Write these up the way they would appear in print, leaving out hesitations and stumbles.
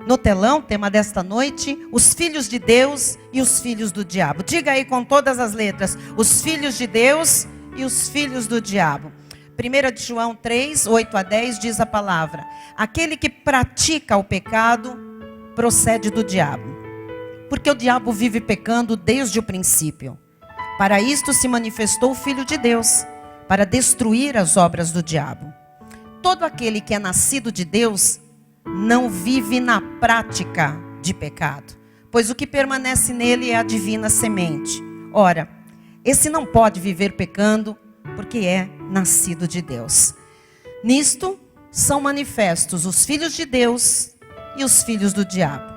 no telão, tema desta noite, os filhos de Deus e os filhos do diabo. Diga aí com todas as letras, os filhos de Deus e os filhos do diabo. 1 de João 3, 8 a 10 diz a palavra: aquele que pratica o pecado procede do diabo, porque o diabo vive pecando desde o princípio. Para isto se manifestou o Filho de Deus, para destruir as obras do diabo. Todo aquele que é nascido de Deus não vive na prática de pecado, pois o que permanece nele é a divina semente. Ora, esse não pode viver pecando, porque é nascido de Deus. Nisto são manifestos os filhos de Deus e os filhos do diabo.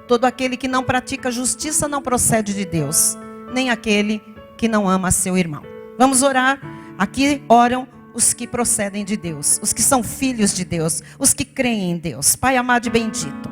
Todo aquele que não pratica justiça não procede de Deus, nem aquele que não ama seu irmão. Vamos orar. Aqui oram os que procedem de Deus, os que são filhos de Deus, os que creem em Deus. Pai amado e bendito,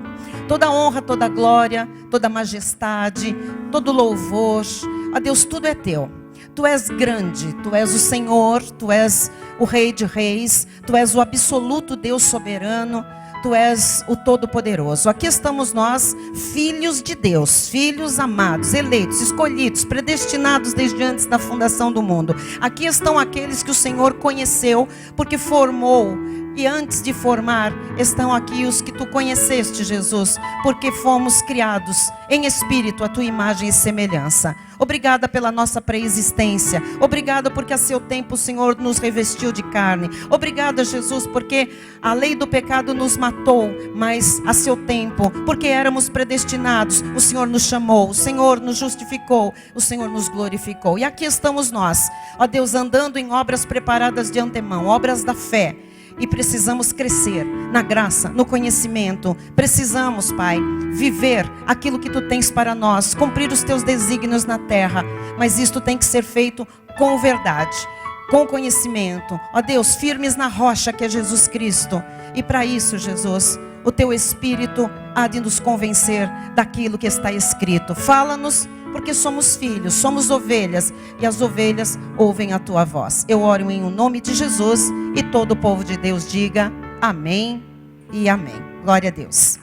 toda honra, toda glória, toda majestade, todo louvor, a Deus, tudo é teu. Tu és grande, tu és o Senhor, tu és o Rei de Reis, tu és o absoluto Deus soberano, tu és o Todo-Poderoso. Aqui estamos nós, filhos de Deus, filhos amados, eleitos, escolhidos, predestinados desde antes da fundação do mundo. Aqui estão aqueles que o Senhor conheceu, porque formou. E antes de formar, estão aqui os que tu conheceste, Jesus, porque fomos criados em espírito, a tua imagem e semelhança. Obrigada pela nossa pré-existência. Obrigada porque a seu tempo o Senhor nos revestiu de carne. Obrigada, Jesus, porque a lei do pecado nos matou, mas a seu tempo, porque éramos predestinados, o Senhor nos chamou, o Senhor nos justificou, o Senhor nos glorificou. E aqui estamos nós, ó Deus, andando em obras preparadas de antemão, obras da fé. E precisamos crescer na graça, no conhecimento. Precisamos, Pai, viver aquilo que Tu tens para nós, cumprir os Teus desígnios na terra. Mas isto tem que ser feito com verdade, com conhecimento. Ó Deus, firmes na rocha que é Jesus Cristo. E para isso, Jesus, o Teu Espírito há de nos convencer daquilo que está escrito. Fala-nos, porque somos filhos, somos ovelhas, e as ovelhas ouvem a Tua voz. Eu oro em nome de Jesus, e todo o povo de Deus diga amém e amém. Glória a Deus.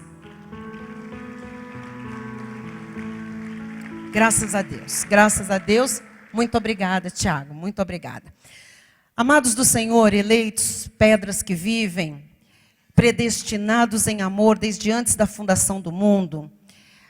Graças a Deus, graças a Deus. Muito obrigada, Tiago, muito obrigada. Amados do Senhor, eleitos, pedras que vivem, predestinados em amor desde antes da fundação do mundo,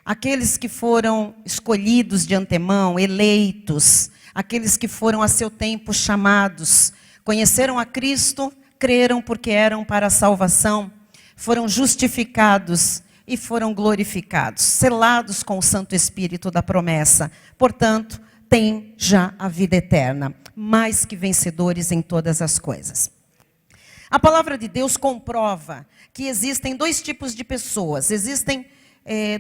aqueles que foram escolhidos de antemão, eleitos, aqueles que foram a seu tempo chamados, conheceram a Cristo, creram porque eram para a salvação, foram justificados e foram glorificados, selados com o Santo Espírito da promessa. Portanto, têm já a vida eterna, mais que vencedores em todas as coisas. A palavra de Deus comprova que existem dois tipos de pessoas, existem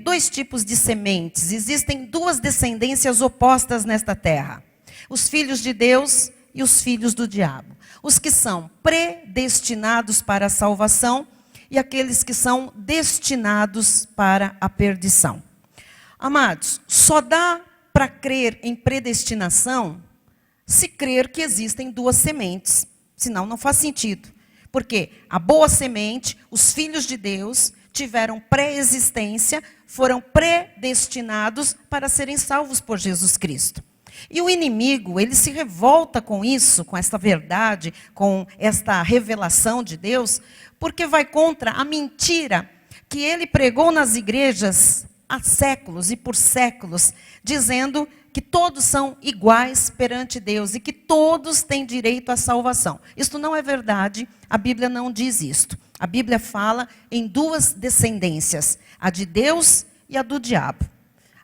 dois tipos de sementes, existem duas descendências opostas nesta terra: os filhos de Deus e os filhos do diabo. Os que são predestinados para a salvação e aqueles que são destinados para a perdição. Amados, só dá para crer em predestinação se crer que existem duas sementes, senão não faz sentido. Porque a boa semente, os filhos de Deus, tiveram pré-existência, foram predestinados para serem salvos por Jesus Cristo. E o inimigo, ele se revolta com isso, com esta verdade, com esta revelação de Deus, porque vai contra a mentira que ele pregou nas igrejas há séculos e por séculos, dizendo que todos são iguais perante Deus e que todos têm direito à salvação. Isto não é verdade, a Bíblia não diz isto. A Bíblia fala em duas descendências, a de Deus e a do diabo.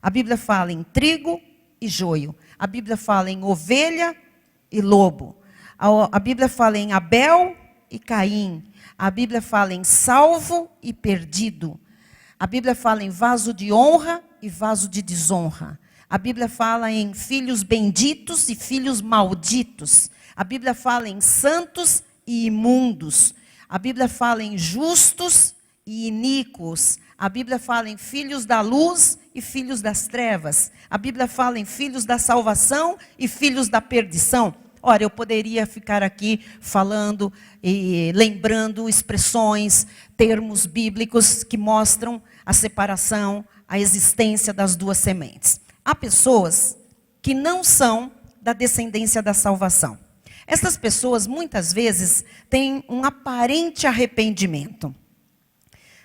A Bíblia fala em trigo e joio. A Bíblia fala em ovelha e lobo. A Bíblia fala em Abel e Caim. A Bíblia fala em salvo e perdido. A Bíblia fala em vaso de honra e vaso de desonra. A Bíblia fala em filhos benditos e filhos malditos. A Bíblia fala em santos e imundos. A Bíblia fala em justos e iníquos. A Bíblia fala em filhos da luz e filhos das trevas. A Bíblia fala em filhos da salvação e filhos da perdição. Ora, eu poderia ficar aqui falando e lembrando expressões, termos bíblicos que mostram a separação, a existência das duas sementes. Há pessoas que não são da descendência da salvação. Essas pessoas, muitas vezes, têm um aparente arrependimento.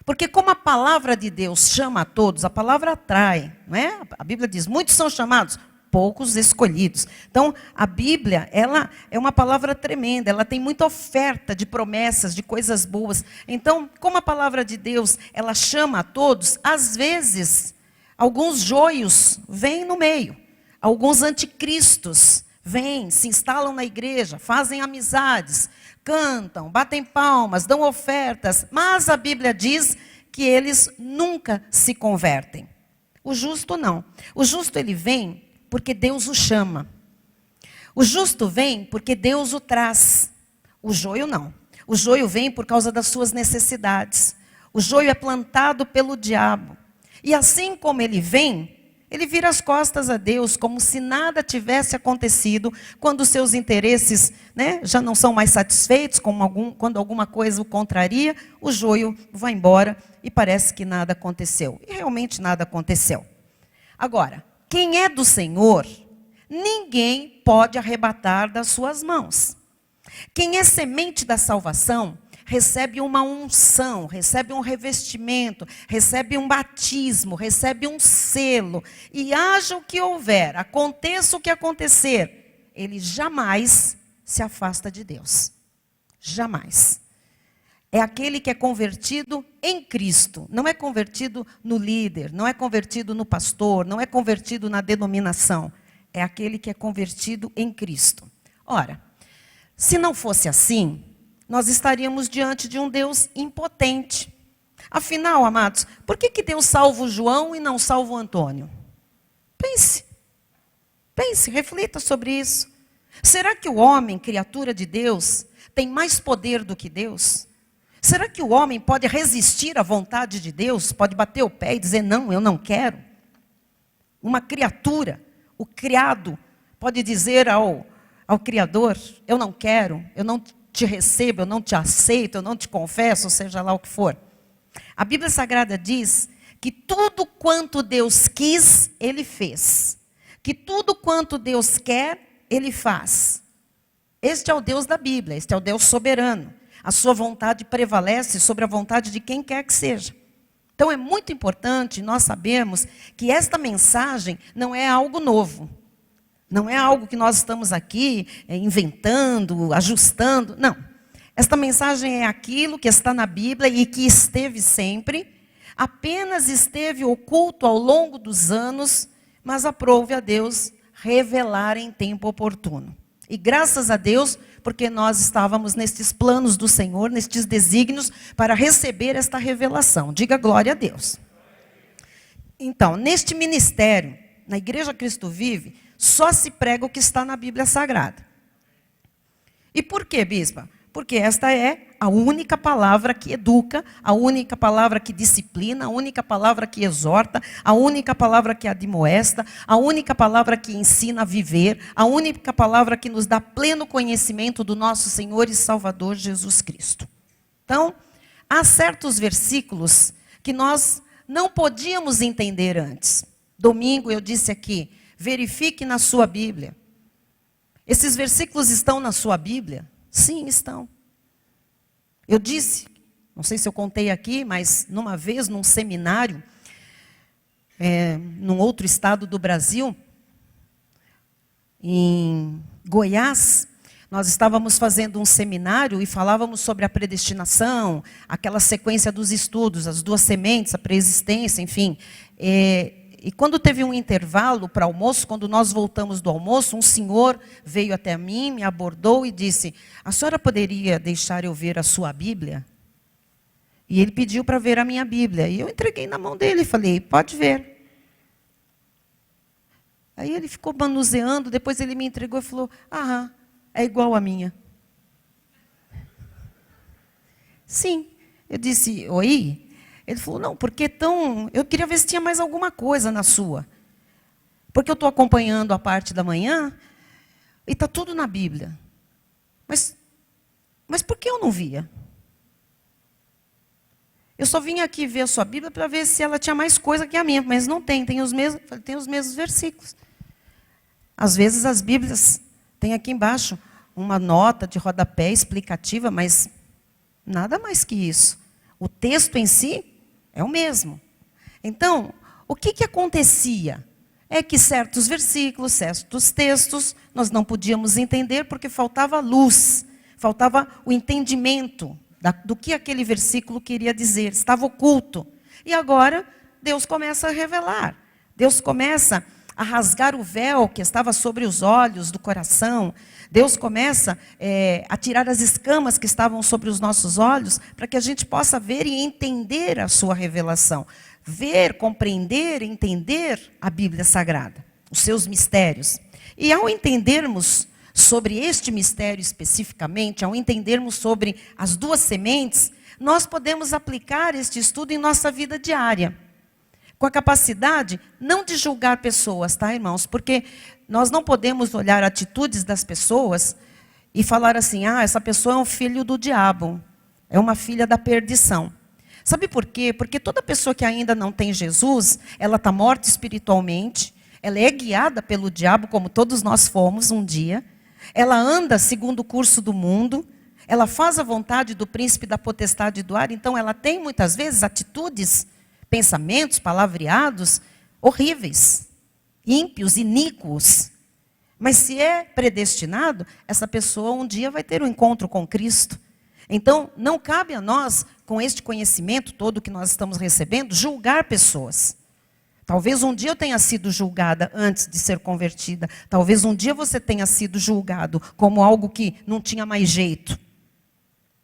Porque como a palavra de Deus chama a todos, a palavra atrai, não é? A Bíblia diz, muitos são chamados, poucos escolhidos. Então, a Bíblia, ela é uma palavra tremenda, ela tem muita oferta de promessas, de coisas boas. Então, como a palavra de Deus, ela chama a todos, às vezes, alguns joios vêm no meio, alguns anticristos vêm, se instalam na igreja, fazem amizades, cantam, batem palmas, dão ofertas, mas a Bíblia diz que eles nunca se convertem. O justo não. O justo ele vem porque Deus o chama. O justo vem porque Deus o traz. O joio não. O joio vem por causa das suas necessidades. O joio é plantado pelo diabo. E assim como ele vem, ele vira as costas a Deus, como se nada tivesse acontecido, quando seus interesses, né, já não são mais satisfeitos, quando alguma coisa o contraria, o joio vai embora e parece que nada aconteceu. E realmente nada aconteceu. Agora, quem é do Senhor, ninguém pode arrebatar das suas mãos. Quem é semente da salvação, recebe uma unção, recebe um revestimento, recebe um batismo, recebe um selo. E haja o que houver, aconteça o que acontecer, ele jamais se afasta de Deus. Jamais. É aquele que é convertido em Cristo. Não é convertido no líder, não é convertido no pastor, não é convertido na denominação. É aquele que é convertido em Cristo. Ora, se não fosse assim, nós estaríamos diante de um Deus impotente. Afinal, amados, por que Deus salva o João e não salva o Antônio? Pense, reflita sobre isso. Será que o homem, criatura de Deus, tem mais poder do que Deus? Será que o homem pode resistir à vontade de Deus? Pode bater o pé e dizer, não, eu não quero? Uma criatura, o criado, pode dizer ao Criador, eu não quero, eu não te recebo, eu não te aceito, eu não te confesso, seja lá o que for. A Bíblia Sagrada diz que tudo quanto Deus quis, Ele fez. Que tudo quanto Deus quer, Ele faz. Este é o Deus da Bíblia, este é o Deus soberano. A sua vontade prevalece sobre a vontade de quem quer que seja. Então é muito importante nós sabermos que esta mensagem não é algo novo. Não é algo que nós estamos aqui inventando, ajustando. Não. Esta mensagem é aquilo que está na Bíblia e que esteve sempre. Apenas esteve oculto ao longo dos anos, mas aprove a Deus revelar em tempo oportuno. E graças a Deus, porque nós estávamos nestes planos do Senhor, nestes desígnios, para receber esta revelação. Diga glória a Deus. Então, neste ministério, na Igreja Cristo Vive, só se prega o que está na Bíblia Sagrada. E por quê, bispa? Porque esta é a única palavra que educa, a única palavra que disciplina, a única palavra que exorta, a única palavra que admoesta, a única palavra que ensina a viver, a única palavra que nos dá pleno conhecimento do nosso Senhor e Salvador Jesus Cristo. Então, há certos versículos que nós não podíamos entender antes. Domingo eu disse aqui, verifique na sua Bíblia. Esses versículos estão na sua Bíblia? Sim, estão. Eu disse, não sei se eu contei aqui, mas numa vez, num seminário, num outro estado do Brasil, em Goiás, nós estávamos fazendo um seminário e falávamos sobre a predestinação, aquela sequência dos estudos, as duas sementes, a pré-existência, enfim. E quando teve um intervalo para almoço, quando nós voltamos do almoço, um senhor veio até mim, me abordou e disse, a senhora poderia deixar eu ver a sua Bíblia? E ele pediu para ver a minha Bíblia. E eu entreguei na mão dele e falei, pode ver. Aí ele ficou manuseando, depois ele me entregou e falou, é igual a minha. Sim. Eu disse, oi? Ele falou, não, porque eu queria ver se tinha mais alguma coisa na sua. Porque eu estou acompanhando a parte da manhã e está tudo na Bíblia. Mas por que eu não via? Eu só vim aqui ver a sua Bíblia para ver se ela tinha mais coisa que a minha, mas não tem, tem os mesmos versículos. Às vezes as Bíblias têm aqui embaixo uma nota de rodapé explicativa, mas nada mais que isso. O texto em si é o mesmo. Então, o que acontecia? É que certos versículos, certos textos, nós não podíamos entender porque faltava luz, faltava o entendimento do que aquele versículo queria dizer, estava oculto. E agora, Deus começa a revelar. Deus começa a rasgar o véu que estava sobre os olhos do coração. Deus começa a tirar as escamas que estavam sobre os nossos olhos, para que a gente possa ver e entender a sua revelação. Ver, compreender, entender a Bíblia Sagrada, os seus mistérios. E ao entendermos sobre este mistério especificamente, ao entendermos sobre as duas sementes, nós podemos aplicar este estudo em nossa vida diária. Com a capacidade não de julgar pessoas, tá, irmãos? Porque nós não podemos olhar atitudes das pessoas e falar assim, essa pessoa é um filho do diabo, é uma filha da perdição. Sabe por quê? Porque toda pessoa que ainda não tem Jesus, ela está morta espiritualmente, ela é guiada pelo diabo, como todos nós fomos um dia, ela anda segundo o curso do mundo, ela faz a vontade do príncipe da potestade do ar, então ela tem muitas vezes atitudes, pensamentos, palavreados horríveis, ímpios, iníquos. Mas se é predestinado, essa pessoa um dia vai ter um encontro com Cristo. Então, não cabe a nós, com este conhecimento todo que nós estamos recebendo, julgar pessoas. Talvez um dia eu tenha sido julgada antes de ser convertida. Talvez um dia você tenha sido julgado como algo que não tinha mais jeito.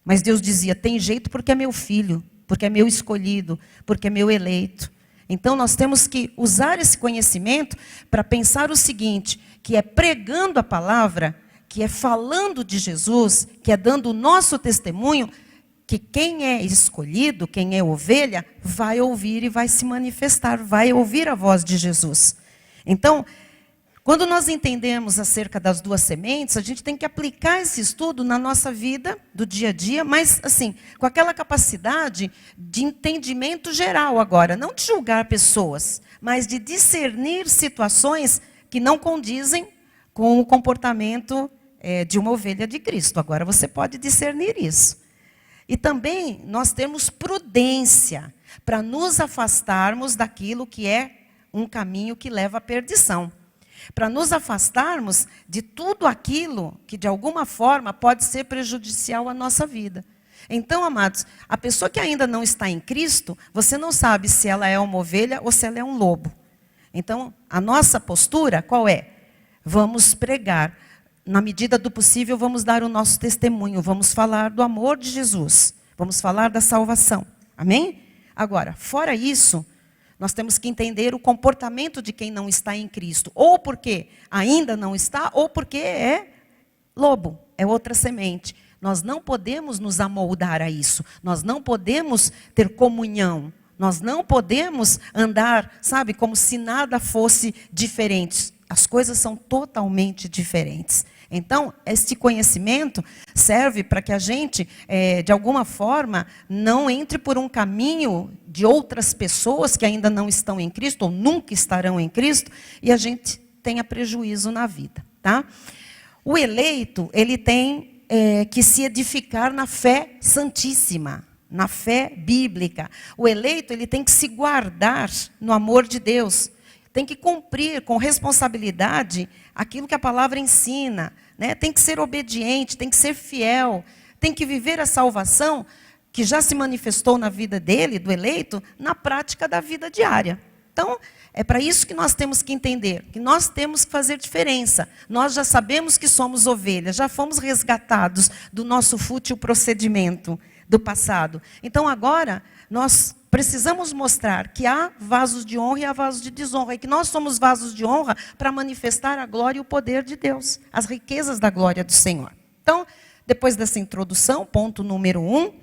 Mas Deus dizia, tem jeito porque é meu filho, porque é meu escolhido, porque é meu eleito. Então nós temos que usar esse conhecimento para pensar o seguinte, que é pregando a palavra, que é falando de Jesus, que é dando o nosso testemunho, que quem é escolhido, quem é ovelha, vai ouvir e vai se manifestar, vai ouvir a voz de Jesus. Então, quando nós entendemos acerca das duas sementes, a gente tem que aplicar esse estudo na nossa vida do dia a dia, mas assim, com aquela capacidade de entendimento geral agora, não de julgar pessoas, mas de discernir situações que não condizem com o comportamento de uma ovelha de Cristo. Agora você pode discernir isso. E também nós temos prudência para nos afastarmos daquilo que é um caminho que leva à perdição. Para nos afastarmos de tudo aquilo que de alguma forma pode ser prejudicial à nossa vida. Então, amados, a pessoa que ainda não está em Cristo, você não sabe se ela é uma ovelha ou se ela é um lobo. Então, a nossa postura qual é? Vamos pregar. Na medida do possível, vamos dar o nosso testemunho, vamos falar do amor de Jesus, vamos falar da salvação. Amém? Agora, fora isso, nós temos que entender o comportamento de quem não está em Cristo. Ou porque ainda não está, ou porque é lobo, é outra semente. Nós não podemos nos amoldar a isso. Nós não podemos ter comunhão. Nós não podemos andar, sabe, como se nada fosse diferente. As coisas são totalmente diferentes. Então, este conhecimento serve para que a gente, de alguma forma, não entre por um caminho de outras pessoas que ainda não estão em Cristo, ou nunca estarão em Cristo, e a gente tenha prejuízo na vida. Tá? O eleito, ele tem que se edificar na fé santíssima, na fé bíblica. O eleito, ele tem que se guardar no amor de Deus. Tem que cumprir com responsabilidade aquilo que a palavra ensina, né? Tem que ser obediente, tem que ser fiel, tem que viver a salvação que já se manifestou na vida dele, do eleito, na prática da vida diária. Então, é para isso que nós temos que entender, que nós temos que fazer diferença. Nós já sabemos que somos ovelhas, já fomos resgatados do nosso fútil procedimento do passado. Então, agora, nós precisamos mostrar que há vasos de honra e há vasos de desonra. E que nós somos vasos de honra para manifestar a glória e o poder de Deus. As riquezas da glória do Senhor. Então, depois dessa introdução, ponto número 1.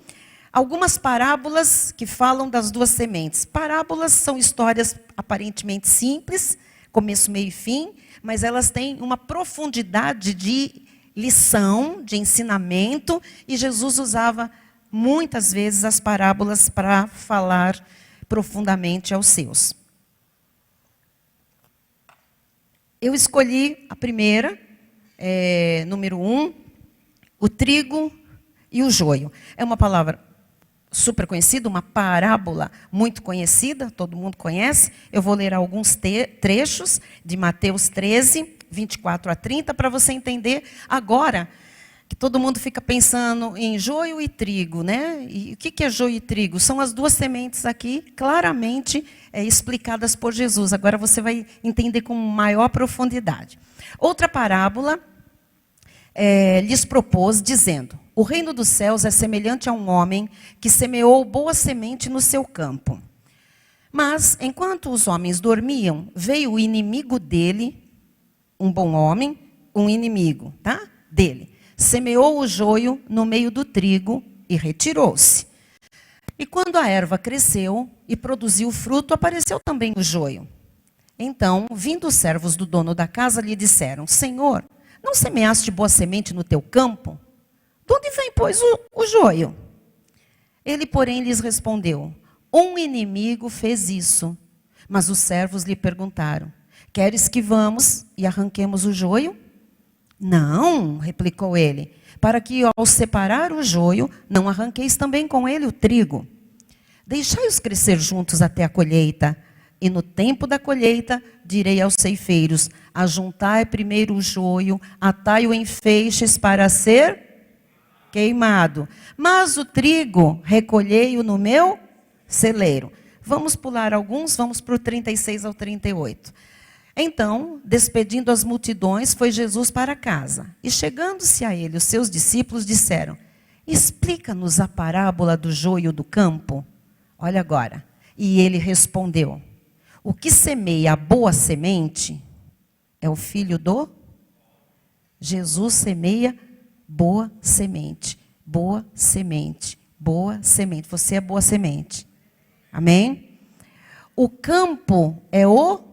Algumas parábolas que falam das duas sementes. Parábolas são histórias aparentemente simples, começo, meio e fim. Mas elas têm uma profundidade de lição, de ensinamento. E Jesus usava muitas vezes as parábolas para falar profundamente aos seus. Eu escolhi a primeira, número 1, o trigo e o joio. É uma palavra super conhecida, uma parábola muito conhecida, todo mundo conhece. Eu vou ler alguns trechos de Mateus 13, 24 a 30, para você entender agora que todo mundo fica pensando em joio e trigo, né? E o que é joio e trigo? São as duas sementes aqui, claramente explicadas por Jesus. Agora você vai entender com maior profundidade. Outra parábola lhes propôs, dizendo: o reino dos céus é semelhante a um homem que semeou boa semente no seu campo. Mas, enquanto os homens dormiam, veio o inimigo dele, um bom homem, um inimigo, tá? Dele. Semeou o joio no meio do trigo e retirou-se. E quando a erva cresceu e produziu fruto, apareceu também o joio. Então, vindo os servos do dono da casa, lhe disseram: Senhor, não semeaste boa semente no teu campo? De onde vem, pois, o joio? Ele, porém, lhes respondeu: um inimigo fez isso. Mas os servos lhe perguntaram: queres que vamos e arranquemos o joio? Não, replicou ele, para que ao separar o joio, não arranqueis também com ele o trigo. Deixai-os crescer juntos até a colheita. E no tempo da colheita, direi aos ceifeiros: ajuntai primeiro o joio, atai-o em feixes para ser queimado. Mas o trigo, recolhei-o no meu celeiro. Vamos pular alguns, vamos para o 36 ao 38. Então, despedindo as multidões, foi Jesus para casa. E chegando-se a ele, os seus discípulos disseram: explica-nos a parábola do joio do campo. Olha agora. E ele respondeu: o que semeia a boa semente é o filho do... Jesus semeia boa semente. Boa semente. Boa semente. Você é boa semente. Amém? O campo é o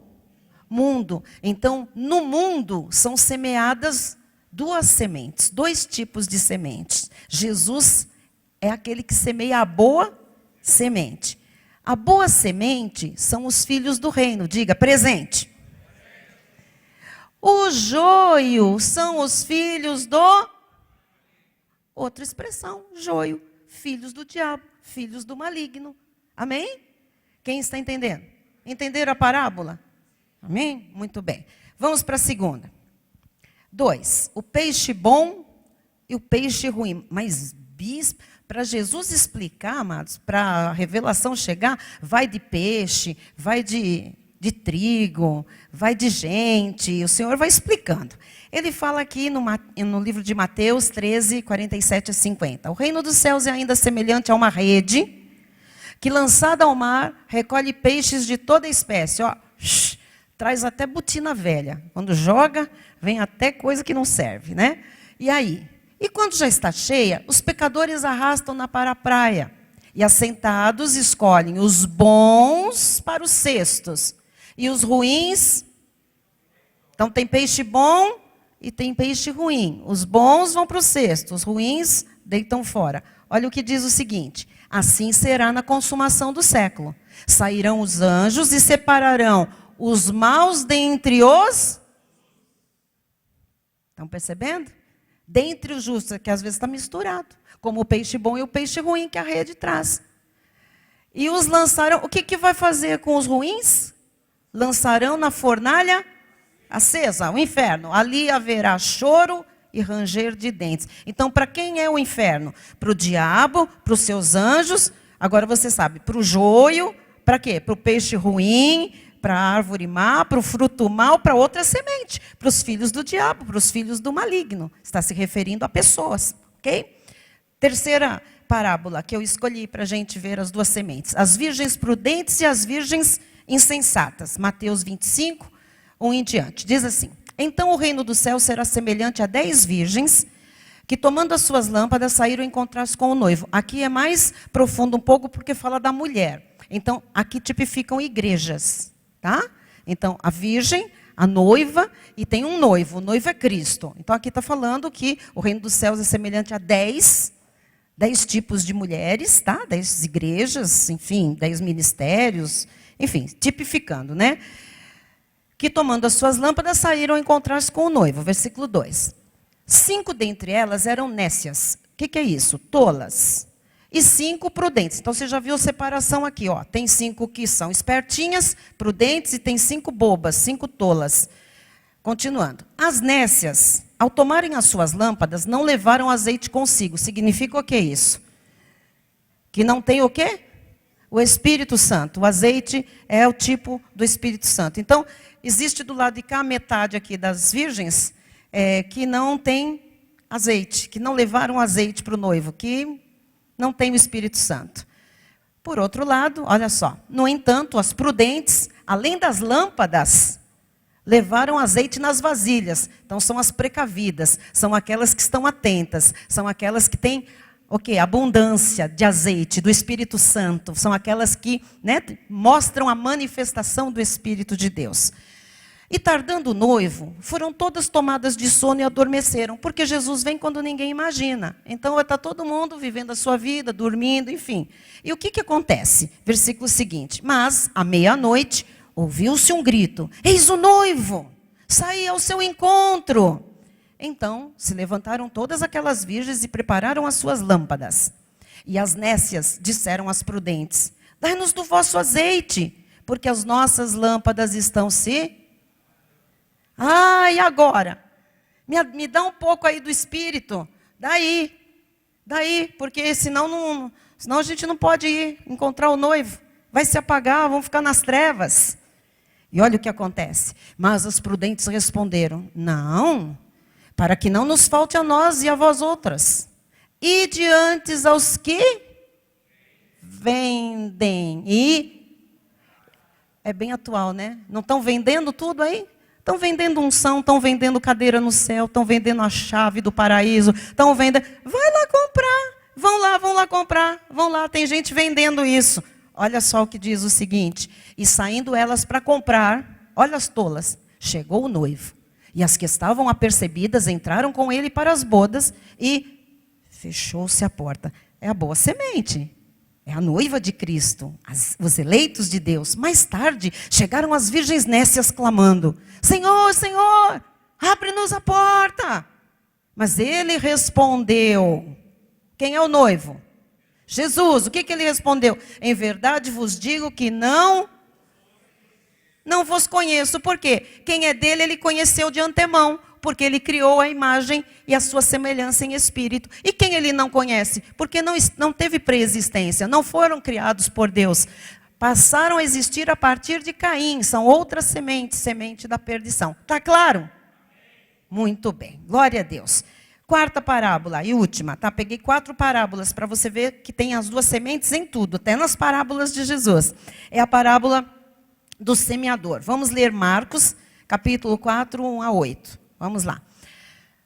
mundo. Então, no mundo são semeadas duas sementes, dois tipos de sementes. Jesus é aquele que semeia a boa semente. A boa semente são os filhos do reino. Diga, presente. O joio são os filhos do... Outra expressão, joio. Filhos do diabo, filhos do maligno. Amém? Quem está entendendo? Entenderam a parábola? Amém? Muito bem. Vamos para a segunda. 2. O peixe bom e o peixe ruim. Mas, bispo, para Jesus explicar, amados, para a revelação chegar, vai de peixe, vai de trigo, vai de gente. O Senhor vai explicando. Ele fala aqui no livro de Mateus 13, 47 a 50. O reino dos céus é ainda semelhante a uma rede que, lançada ao mar, recolhe peixes de toda espécie. Ó, traz até botina velha. Quando joga, vem até coisa que não serve, né? E aí? E quando já está cheia, os pecadores arrastam-na para a praia. E assentados escolhem os bons para os cestos. E os ruins... Então tem peixe bom e tem peixe ruim. Os bons vão para o cesto, os ruins deitam fora. Olha o que diz o seguinte: assim será na consumação do século. Sairão os anjos e separarão os maus dentre os... Estão percebendo? Dentre os justos, que às vezes está misturado. Como o peixe bom e o peixe ruim que a rede traz. E os lançarão... O que vai fazer com os ruins? Lançarão na fornalha acesa, o inferno. Ali haverá choro e ranger de dentes. Então, para quem é o inferno? Para o diabo, para os seus anjos. Agora você sabe, para o joio, para quê? Para o peixe ruim, para a árvore má, para o fruto mau, para outra semente. Para os filhos do diabo, para os filhos do maligno. Está se referindo a pessoas, ok? Terceira parábola que eu escolhi para a gente ver as duas sementes. As virgens prudentes e as virgens insensatas. Mateus 25, 1 em diante. Diz assim: então o reino do céu será semelhante a 10 virgens que, tomando as suas lâmpadas, saíram encontrar-se com o noivo. Aqui é mais profundo um pouco porque fala da mulher. Então, aqui tipificam igrejas, tá? Então, a virgem, a noiva, e tem um noivo. O noivo é Cristo. Então, aqui está falando que o reino dos céus é semelhante a 10 10 tipos de mulheres, tá? 10 igrejas, enfim, 10 ministérios, enfim, tipificando, né? Que tomando as suas lâmpadas saíram a encontrar-se com o noivo. Versículo 2. 5 dentre elas eram nécias. O que é isso? Tolas. E 5 prudentes. Então você já viu a separação aqui, ó. Tem 5 que são espertinhas, prudentes, e tem 5 bobas, 5 tolas. Continuando. As nécias, ao tomarem as suas lâmpadas, não levaram azeite consigo. Significa o que isso? Que não tem o quê? O Espírito Santo. O azeite é o tipo do Espírito Santo. Então, existe do lado de cá a metade aqui das virgens que não tem azeite, que não levaram azeite para o noivo, que não tem o Espírito Santo. Por outro lado, olha só, no entanto, as prudentes, além das lâmpadas, levaram azeite nas vasilhas. Então, são as precavidas, são aquelas que estão atentas, são aquelas que têm abundância de azeite, do Espírito Santo. São aquelas que, né, mostram a manifestação do Espírito de Deus. E tardando o noivo, foram todas tomadas de sono e adormeceram, porque Jesus vem quando ninguém imagina. Então, está todo mundo vivendo a sua vida, dormindo, enfim. E o que acontece? Versículo seguinte. Mas, à meia-noite, ouviu-se um grito. Eis o noivo! Saí ao seu encontro! Então, se levantaram todas aquelas virgens e prepararam as suas lâmpadas. E as nécias disseram às prudentes, dai-nos do vosso azeite, porque as nossas lâmpadas estão se... e agora? Me dá um pouco aí do Espírito. Daí, porque senão a gente não pode ir encontrar o noivo. Vai se apagar, vamos ficar nas trevas. E olha o que acontece. Mas as prudentes responderam, não, para que não nos falte a nós e a vós outras. E diante aos que vendem. E é bem atual, né? Não estão vendendo tudo aí? Estão vendendo unção, estão vendendo cadeira no céu, estão vendendo a chave do paraíso, estão vendendo... Vai lá comprar, vão lá comprar, vão lá, tem gente vendendo isso. Olha só o que diz o seguinte, e saindo elas para comprar, olha as tolas, chegou o noivo. E as que estavam apercebidas entraram com ele para as bodas e fechou-se a porta. É a boa semente. É a noiva de Cristo, os eleitos de Deus. Mais tarde, chegaram as virgens nécias clamando, Senhor, Senhor, abre-nos a porta. Mas ele respondeu, quem é o noivo? Jesus. O que ele respondeu? Em verdade vos digo que não vos conheço. Por quê? Quem é dele, ele conheceu de antemão. Porque ele criou a imagem e a sua semelhança em espírito. E quem ele não conhece? Porque não teve preexistência, não foram criados por Deus. Passaram a existir a partir de Caim, são outras sementes, semente da perdição. Está claro? Muito bem, glória a Deus. Quarta parábola e última, tá? Peguei 4 parábolas para você ver que tem as 2 sementes em tudo, até nas parábolas de Jesus. É a parábola do semeador. Vamos ler Marcos, capítulo 4, 1 a 8. Vamos lá.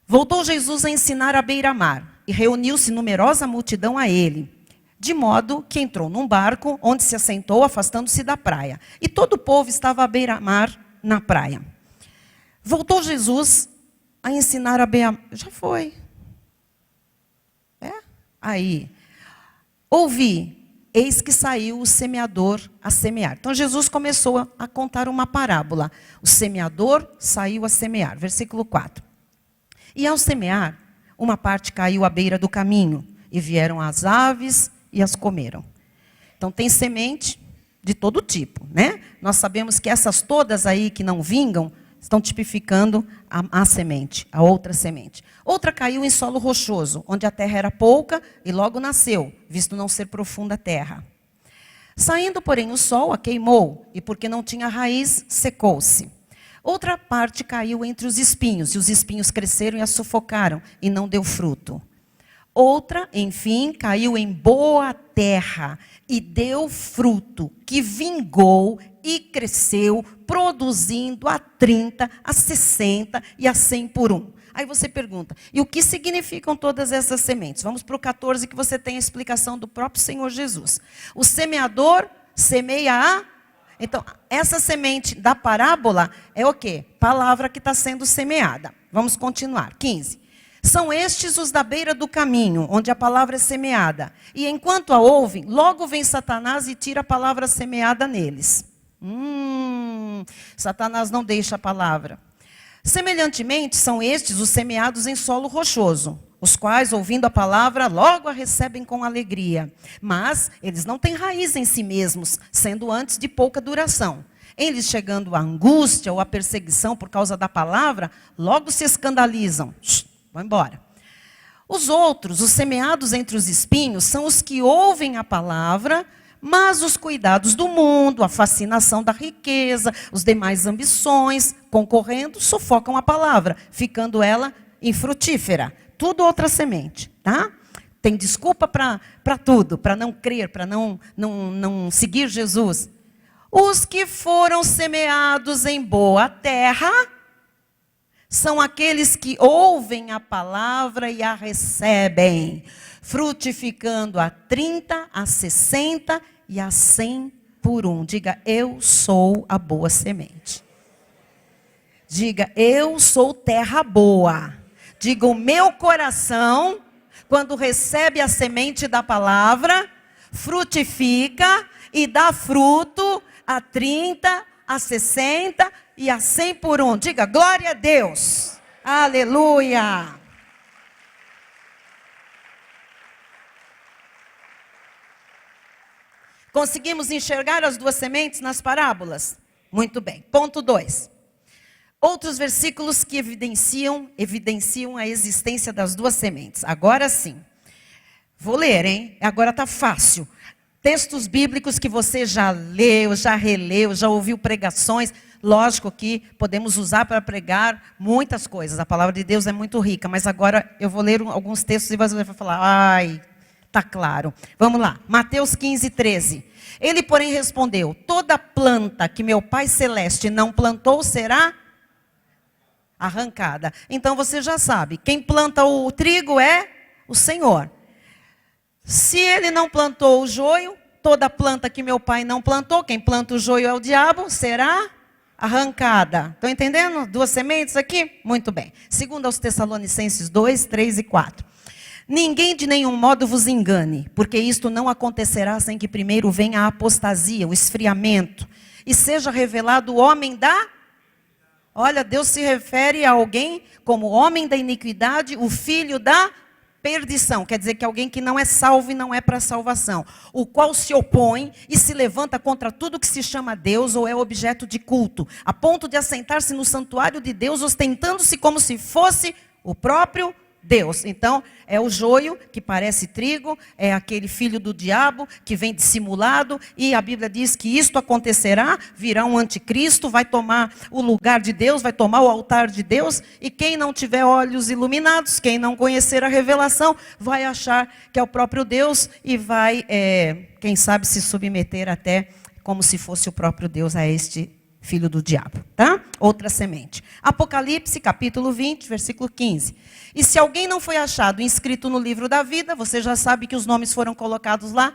Voltou Jesus a ensinar à beira-mar, e reuniu-se numerosa multidão a ele, de modo que entrou num barco, onde se assentou, afastando-se da praia. E todo o povo estava à beira-mar, na praia. Voltou Jesus a ensinar à beira-mar. Já foi. Aí. Ouvi. Eis que saiu o semeador a semear. Então, Jesus começou a contar uma parábola. O semeador saiu a semear. Versículo 4. E ao semear, uma parte caiu à beira do caminho, e vieram as aves e as comeram. Então, tem semente de todo tipo, né? Nós sabemos que essas todas aí que não vingam, estão tipificando a semente, a outra semente. Outra caiu em solo rochoso, onde a terra era pouca e logo nasceu, visto não ser profunda a terra. Saindo, porém, o sol a queimou, e porque não tinha raiz, secou-se. Outra parte caiu entre os espinhos, e os espinhos cresceram e a sufocaram, e não deu fruto. Outra, enfim, caiu em boa terra, e deu fruto, que vingou e cresceu, produzindo a 30, a 60 e a 100 por 1. Aí você pergunta, e o que significam todas essas sementes? Vamos para o 14, que você tem a explicação do próprio Senhor Jesus. O semeador semeia Então, essa semente da parábola é o quê? Palavra que está sendo semeada. Vamos continuar. 15. São estes os da beira do caminho, onde a palavra é semeada. E enquanto a ouvem, logo vem Satanás e tira a palavra semeada neles. Satanás não deixa a palavra. Semelhantemente, são estes os semeados em solo rochoso, os quais, ouvindo a palavra, logo a recebem com alegria. Mas eles não têm raiz em si mesmos, sendo antes de pouca duração. Em lhes chegando a angústia ou a perseguição por causa da palavra, logo se escandalizam. Vão embora. Os outros, os semeados entre os espinhos, são os que ouvem a palavra, mas os cuidados do mundo, a fascinação da riqueza, os demais ambições, concorrendo, sufocam a palavra, ficando ela infrutífera. Tudo outra semente, tá? Tem desculpa para tudo, para não crer, para não seguir Jesus. Os que foram semeados em boa terra são aqueles que ouvem a palavra e a recebem, frutificando a 30, a 60 e a 100 por um. Diga, eu sou a boa semente. Diga, eu sou terra boa. Diga, o meu coração, quando recebe a semente da palavra, frutifica e dá fruto a 30, a 60 e a 100 por um. Diga, glória a Deus. Aleluia. Conseguimos enxergar as duas sementes nas parábolas? Muito bem. Ponto 2. Outros versículos que evidenciam a existência das duas sementes. Agora sim. Vou ler, hein? Agora está fácil. Textos bíblicos que você já leu, já releu, já ouviu pregações. Lógico que podemos usar para pregar muitas coisas. A palavra de Deus é muito rica. Mas agora eu vou ler alguns textos e você vai falar, ai, está claro. Vamos lá. Mateus 15, 13. Ele, porém, respondeu, toda planta que meu Pai Celeste não plantou será arrancada. Então você já sabe, quem planta o trigo é o Senhor. Se ele não plantou o joio, toda planta que meu pai não plantou, quem planta o joio é o diabo, será arrancada. Estão entendendo? Duas sementes aqui? Muito bem. Segundo aos Tessalonicenses 2, 3 e 4. Ninguém de nenhum modo vos engane, porque isto não acontecerá sem que primeiro venha a apostasia, o esfriamento, e seja revelado o homem da... Olha, Deus se refere a alguém como homem da iniquidade, o filho da perdição. Quer dizer que alguém que não é salvo e não é para salvação. O qual se opõe e se levanta contra tudo que se chama Deus ou é objeto de culto. A ponto de assentar-se no santuário de Deus, ostentando-se como se fosse o próprio Deus. Então, é o joio que parece trigo, é aquele filho do diabo que vem dissimulado, e a Bíblia diz que isto acontecerá, virá um anticristo, vai tomar o lugar de Deus, vai tomar o altar de Deus, e quem não tiver olhos iluminados, quem não conhecer a revelação, vai achar que é o próprio Deus e vai, quem sabe, se submeter até como se fosse o próprio Deus a este filho do diabo, tá? Outra semente. Apocalipse, capítulo 20, versículo 15. E se alguém não foi achado inscrito no livro da vida, você já sabe que os nomes foram colocados lá.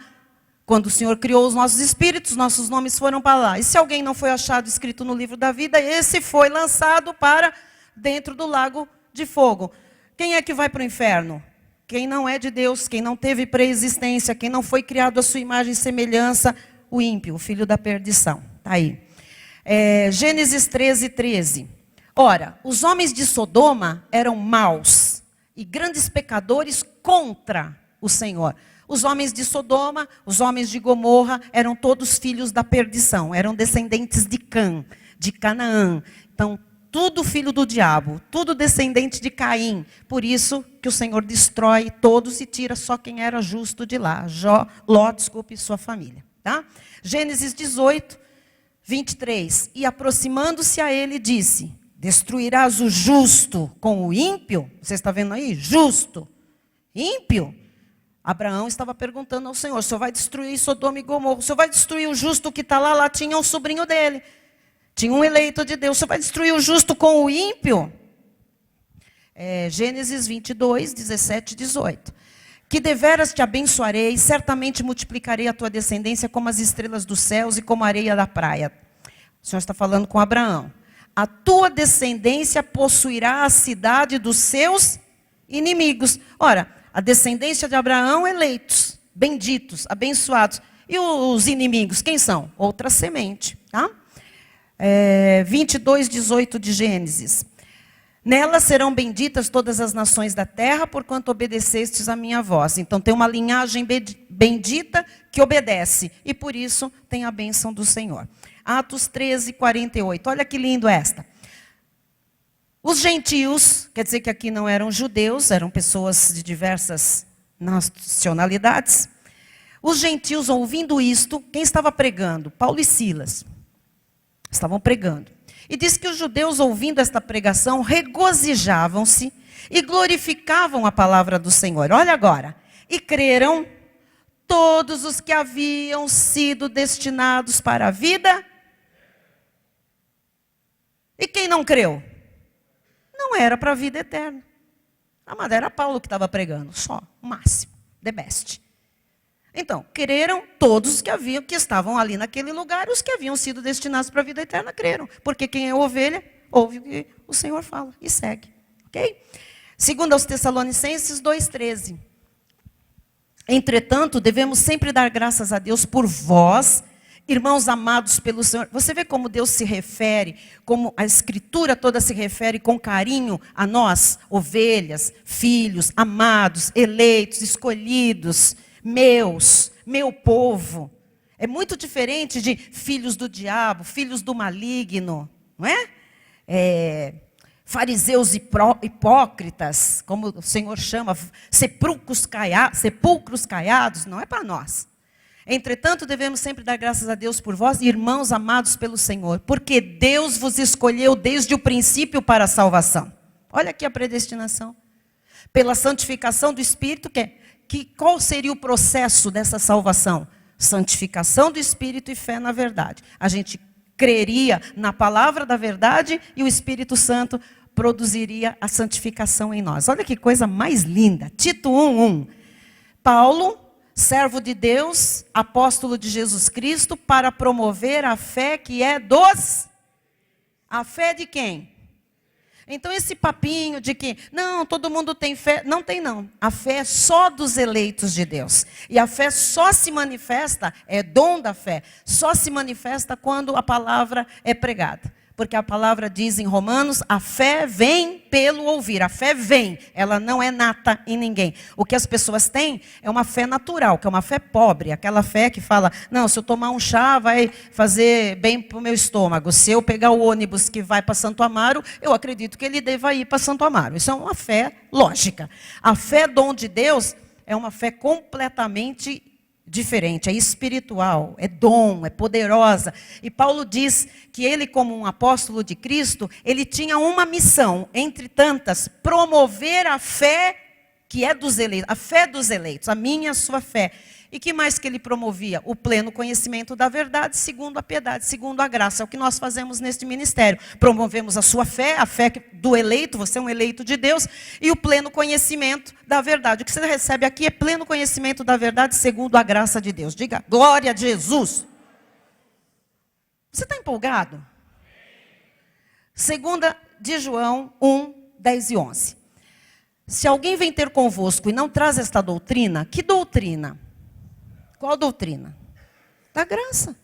Quando o Senhor criou os nossos espíritos, nossos nomes foram para lá. E se alguém não foi achado inscrito no livro da vida, esse foi lançado para dentro do lago de fogo. Quem é que vai para o inferno? Quem não é de Deus, quem não teve pré-existência, quem não foi criado à sua imagem e semelhança, o ímpio, o filho da perdição. Está aí. Gênesis 13, 13. Ora, os homens de Sodoma eram maus e grandes pecadores contra o Senhor. Os homens de Sodoma, os homens de Gomorra eram todos filhos da perdição, eram descendentes de Cã, de Canaã. Então, tudo filho do diabo, tudo descendente de Caim. Por isso que o Senhor destrói todos e tira só quem era justo de lá. Ló, desculpe, sua família. Tá? Gênesis 18, 23. E aproximando-se a ele, disse, destruirás o justo com o ímpio? Você está vendo aí? Justo. Ímpio? Abraão estava perguntando ao Senhor, o Senhor vai destruir Sodoma e Gomorra? O Senhor vai destruir o justo que está lá? Lá tinha o sobrinho dele. Tinha um eleito de Deus. O Senhor vai destruir o justo com o ímpio? Gênesis 22, 17 e 18. Que deveras te abençoarei, certamente multiplicarei a tua descendência como as estrelas dos céus e como a areia da praia. O Senhor está falando com Abraão. A tua descendência possuirá a cidade dos seus inimigos. Ora, a descendência de Abraão, eleitos, benditos, abençoados. E os inimigos, quem são? Outra semente, tá? 22:18 de Gênesis. Nela serão benditas todas as nações da terra, porquanto obedecestes a minha voz. Então tem uma linhagem bendita que obedece. E por isso tem a bênção do Senhor. Atos 13:48. Olha que lindo esta. Os gentios, quer dizer que aqui não eram judeus, eram pessoas de diversas nacionalidades. Os gentios, ouvindo isto, quem estava pregando? Paulo e Silas. Estavam pregando. E diz que os judeus, ouvindo esta pregação, regozijavam-se e glorificavam a palavra do Senhor. Olha agora. E creram todos os que haviam sido destinados para a vida. E quem não creu? Não era para a vida eterna. Mas era Paulo que estava pregando, só, o máximo, the best. Então, creram todos que estavam ali naquele lugar, os que haviam sido destinados para a vida eterna, creram. Porque quem é ovelha, ouve o que o Senhor fala e segue. Ok? Segundo aos Tessalonicenses 2:13. Entretanto, devemos sempre dar graças a Deus por vós, irmãos amados pelo Senhor. Você vê como Deus se refere, como a Escritura toda se refere com carinho a nós, ovelhas, filhos, amados, eleitos, escolhidos, meu povo. É muito diferente de filhos do diabo, filhos do maligno, não é? Fariseus hipócritas, como o Senhor chama, sepulcros caiados, não é para nós. Entretanto, devemos sempre dar graças a Deus por vós, irmãos amados pelo Senhor, porque Deus vos escolheu desde o princípio para a salvação. Olha aqui a predestinação. Pela santificação do Espírito, qual seria o processo dessa salvação? Santificação do Espírito e fé na verdade. A gente creria na palavra da verdade e o Espírito Santo produziria a santificação em nós. Olha que coisa mais linda. Tito 1:1. Paulo, servo de Deus, apóstolo de Jesus Cristo, para promover a fé que é dos... A fé de quem? Então esse papinho de que, não, todo mundo tem fé, não tem não. A fé é só dos eleitos de Deus. E a fé só se manifesta, é dom da fé, só se manifesta quando a palavra é pregada. Porque a palavra diz em Romanos, a fé vem pelo ouvir. A fé vem, ela não é nata em ninguém. O que as pessoas têm é uma fé natural, que é uma fé pobre. Aquela fé que fala, não, se eu tomar um chá vai fazer bem para o meu estômago. Se eu pegar o ônibus que vai para Santo Amaro, eu acredito que ele deva ir para Santo Amaro. Isso é uma fé lógica. A fé dom de Deus é uma fé completamente diferente, é espiritual, é dom, é poderosa. E Paulo diz que ele, como um apóstolo de Cristo, ele tinha uma missão, entre tantas, promover a fé que é dos eleitos, a fé dos eleitos, a minha e a sua fé. E que mais que ele promovia? O pleno conhecimento da verdade, segundo a piedade, segundo a graça. É o que nós fazemos neste ministério. Promovemos a sua fé, a fé do eleito, você é um eleito de Deus, e o pleno conhecimento da verdade. O que você recebe aqui é pleno conhecimento da verdade, segundo a graça de Deus. Diga, glória a Jesus. Você está empolgado? Segunda de João 1:10-11. Se alguém vem ter convosco e não traz esta doutrina, que doutrina? Qual doutrina? Da graça.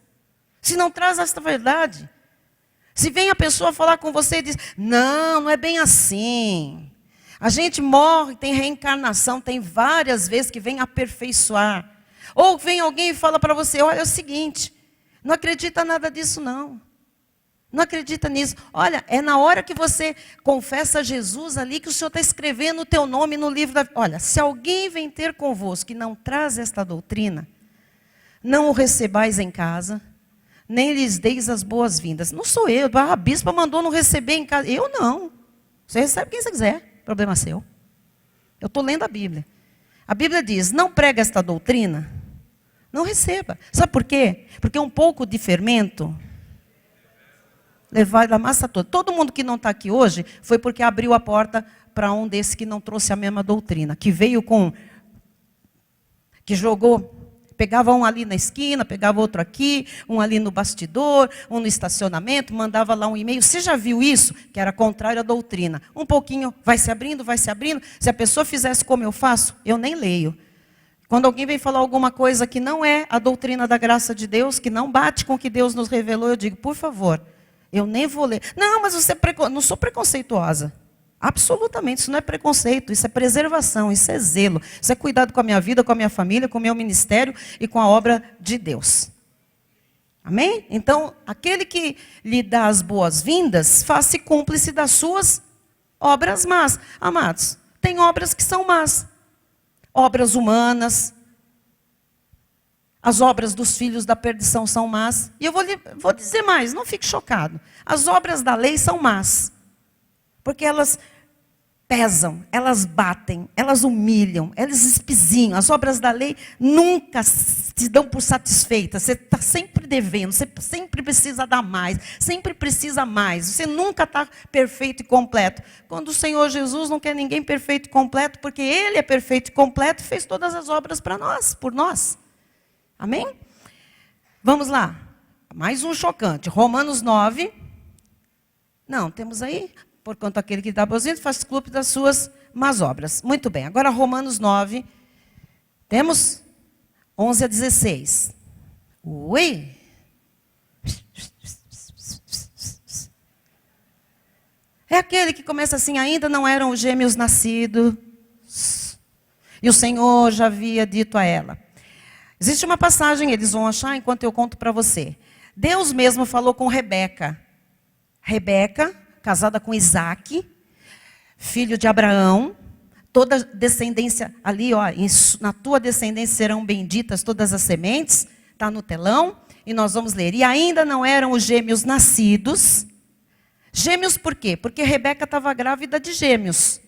Se não traz esta verdade. Se vem a pessoa falar com você e diz, não é bem assim. A gente morre, tem reencarnação, tem várias vezes que vem aperfeiçoar. Ou vem alguém e fala para você, olha, é o seguinte, não acredita nada disso não. Não acredita nisso. Olha, é na hora que você confessa Jesus ali que o Senhor está escrevendo o teu nome no livro da... Olha, se alguém vem ter convosco e não traz esta doutrina, não o recebais em casa, nem lhes deis as boas-vindas. Não sou eu, a bispa mandou não receber em casa. Eu não. Você recebe quem você quiser, problema seu. Eu estou lendo a Bíblia. A Bíblia diz, não prega esta doutrina, não receba. Sabe por quê? Porque um pouco de fermento... levar da massa toda. Todo mundo que não está aqui hoje foi porque abriu a porta para um desses que não trouxe a mesma doutrina, que veio com, que jogou Pegava um ali na esquina, pegava outro aqui, um ali no bastidor, um no estacionamento, mandava lá um e-mail. Você já viu isso? Que era contrário à doutrina. Um pouquinho, vai se abrindo, vai se abrindo. Se a pessoa fizesse como eu faço, eu nem leio. Quando alguém vem falar alguma coisa que não é a doutrina da graça de Deus, que não bate com o que Deus nos revelou, eu digo, por favor, eu nem vou ler. Não, mas você não sou preconceituosa. Absolutamente, isso não é preconceito, isso é preservação, isso é zelo. Isso é cuidado com a minha vida, com a minha família, com o meu ministério e com a obra de Deus. Amém? Então, aquele que lhe dá as boas-vindas, faça-se cúmplice das suas obras más. Amados, tem obras que são más. Obras humanas, as obras dos filhos da perdição são más. E eu vou dizer mais, não fique chocado. As obras da lei são más. Porque elas pesam, elas batem, elas humilham, elas espizinham. As obras da lei nunca te dão por satisfeitas. Você está sempre devendo, você sempre precisa dar mais, sempre precisa mais. Você nunca está perfeito e completo. Quando o Senhor Jesus não quer ninguém perfeito e completo, porque Ele é perfeito e completo, fez todas as obras para nós, por nós. Amém? Vamos lá. Mais um chocante. Romanos 9. Não, temos aí? Porquanto aquele que dá boas-vindas faz clube das suas más obras. Muito bem, agora Romanos 9, temos 11 a 16. Ui! É aquele que começa assim, ainda não eram os gêmeos nascidos, e o Senhor já havia dito a ela. Existe uma passagem, eles vão achar enquanto eu conto para você. Deus mesmo falou com Rebeca. Rebeca, casada com Isaac, filho de Abraão, toda descendência ali, ó, na tua descendência serão benditas todas as sementes, está no telão, e nós vamos ler. E ainda não eram os gêmeos nascidos. Gêmeos por quê? Porque Rebeca estava grávida de gêmeos.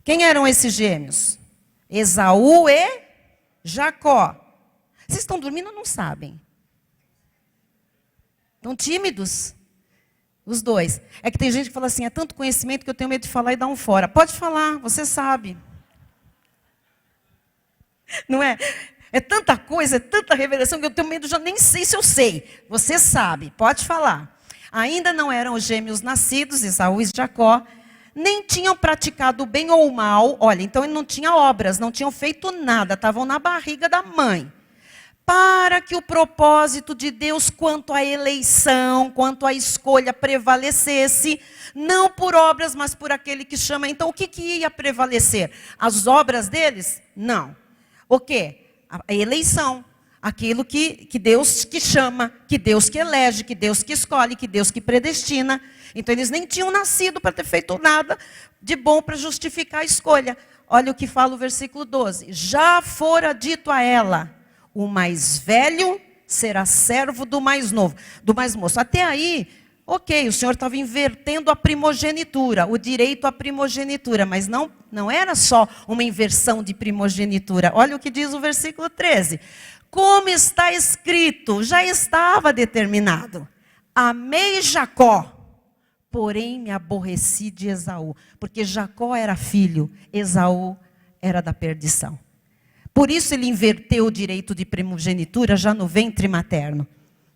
Quem eram esses gêmeos? Esaú e Jacó. Vocês estão dormindo ou não sabem? Estão tímidos? Os dois. É que tem gente que fala assim, é tanto conhecimento que eu tenho medo de falar e dar um fora. Pode falar, você sabe. Não é? É tanta coisa, é tanta revelação que eu tenho medo, já nem sei se eu sei. Você sabe, pode falar. Ainda não eram os gêmeos nascidos, Esaú e Jacó, nem tinham praticado o bem ou o mal. Olha, então ele não tinha obras, não tinham feito nada, estavam na barriga da mãe. Para que o propósito de Deus quanto à eleição, quanto à escolha prevalecesse, não por obras, mas por aquele que chama. Então, o que ia prevalecer? As obras deles? Não. O quê? A eleição. Aquilo que Deus que chama, que Deus que elege, que Deus que escolhe, que Deus que predestina. Então, eles nem tinham nascido para ter feito nada de bom para justificar a escolha. Olha o que fala o versículo 12. Já fora dito a ela, o mais velho será servo do mais novo, do mais moço. Até aí, ok, o Senhor estava invertendo a primogenitura, o direito à primogenitura, mas não era só uma inversão de primogenitura. Olha o que diz o versículo 13. Como está escrito, já estava determinado. Amei Jacó, porém me aborreci de Esaú. Porque Jacó era filho, Esaú era da perdição. Por isso ele inverteu o direito de primogenitura já no ventre materno.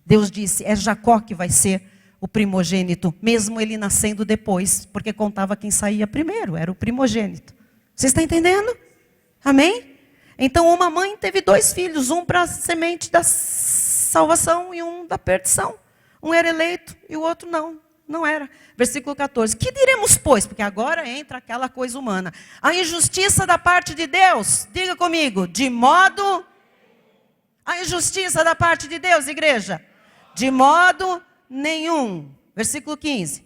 Deus disse, é Jacó que vai ser o primogênito, mesmo ele nascendo depois, porque contava quem saía primeiro, era o primogênito. Você está entendendo? Amém? Então uma mãe teve 2 filhos, um para a semente da salvação e um da perdição. Um era eleito e o outro não era. Versículo 14. Que diremos, pois? Porque agora entra aquela coisa humana. A injustiça da parte de Deus, diga comigo, de modo... A injustiça da parte de Deus, igreja? De modo nenhum. Versículo 15.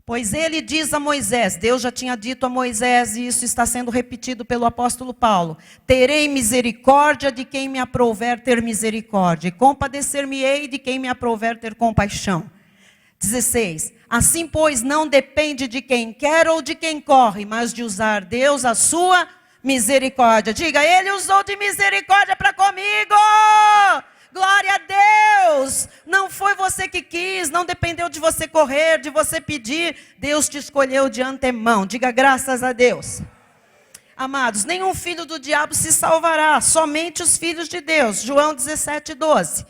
Pois ele diz a Moisés, Deus já tinha dito a Moisés, e isso está sendo repetido pelo apóstolo Paulo. Terei misericórdia de quem me aprouver ter misericórdia, e compadecer-me-ei de quem me aprouver ter compaixão. 16. Assim, pois, não depende de quem quer ou de quem corre, mas de usar Deus a sua misericórdia. Diga, Ele usou de misericórdia para comigo. Glória a Deus. Não foi você que quis, não dependeu de você correr, de você pedir. Deus te escolheu de antemão. Diga graças a Deus. Amados, nenhum filho do diabo se salvará, somente os filhos de Deus. João 17:12.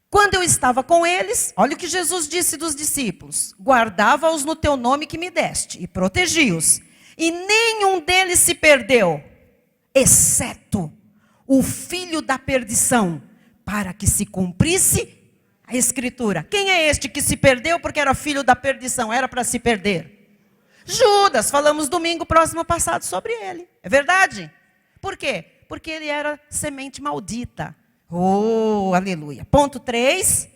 Quando eu estava com eles, olha o que Jesus disse dos discípulos: guardava-os no teu nome que me deste, e protegi-os. E nenhum deles se perdeu, exceto o filho da perdição, para que se cumprisse a Escritura. Quem é este que se perdeu porque era filho da perdição? Era para se perder. Judas, falamos domingo próximo passado sobre ele. É verdade? Por quê? Porque ele era semente maldita. Oh, aleluia. Ponto 3.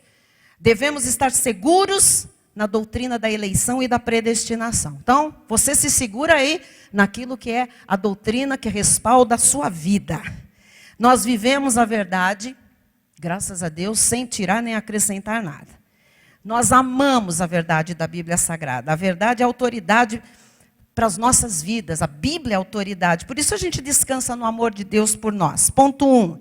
Devemos estar seguros na doutrina da eleição e da predestinação. Então, você se segura aí naquilo que é a doutrina que respalda a sua vida. Nós vivemos a verdade, graças a Deus, sem tirar nem acrescentar nada. Nós amamos a verdade da Bíblia Sagrada. A verdade é autoridade para as nossas vidas. A Bíblia é autoridade. Por isso a gente descansa no amor de Deus por nós. Ponto 1.